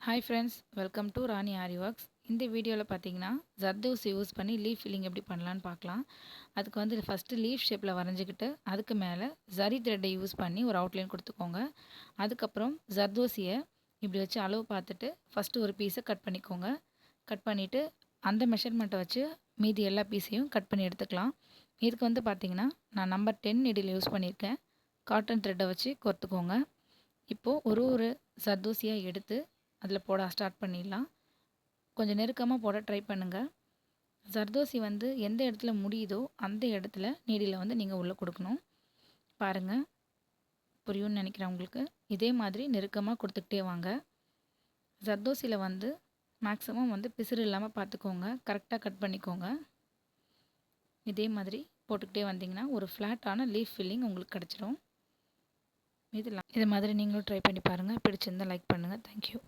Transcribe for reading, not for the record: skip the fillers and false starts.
Hi friends, welcome to Rani aari works. இந்த வீடியோவில் பார்த்தீங்கன்னா ஜர்தோசி யூஸ் பண்ணி லீஃப் ஃபில்லிங் எப்படி பண்ணலான்னு பார்க்கலாம். அதுக்கு வந்து ஃபஸ்ட்டு லீஃப் ஷேப்பில் வரைஞ்சிக்கிட்டு அதுக்கு மேலே ஜரி த்ரெட்டை யூஸ் பண்ணி ஒரு அவுட்லைன் கொடுத்துக்கோங்க. அதுக்கப்புறம் ஜர்தோசியை இப்படி வச்சு அளவு பார்த்துட்டு ஃபஸ்ட்டு ஒரு பீஸை கட் பண்ணிக்கோங்க. கட் பண்ணிவிட்டு அந்த மெஷர்மெண்ட்டை வச்சு மீதி எல்லா பீஸையும் கட் பண்ணி எடுத்துக்கலாம். இதுக்கு வந்து பார்த்திங்கன்னா நான் நம்பர் 10 நீடில் யூஸ் பண்ணியிருக்கேன். காட்டன் த்ரெட்டை வச்சு கோர்த்துக்கோங்க. இப்போது ஒரு ஜர்தோசியாக எடுத்து அதில் போட ஸ்டார்ட் பண்ணிடலாம். கொஞ்சம் நெருக்கமாக போட ட்ரை பண்ணுங்கள். ஜர்தோசி வந்து எந்த இடத்துல முடியுதோ அந்த இடத்துல நீடியில் வந்து நீங்கள் உள்ளே கொடுக்கணும். பாருங்கள், புரியும்னு நினைக்கிறேன் உங்களுக்கு. இதே மாதிரி நெருக்கமாக கொடுத்துக்கிட்டே வாங்க. ஜர்தோசியில் வந்து மேக்ஸிமம் வந்து பிசுறு இல்லாமல் பார்த்துக்கோங்க. கரெக்டாக கட் பண்ணிக்கோங்க. இதே மாதிரி போட்டுக்கிட்டே வந்தீங்கன்னா ஒரு ஃப்ளாட்டான லீஃப் ஃபில்லிங் உங்களுக்கு கிடச்சிரும். இது மாதிரி நீங்களும் ட்ரை பண்ணி பாருங்கள். பிடிச்சிருந்தால் லைக் பண்ணுங்கள். தேங்க்யூ.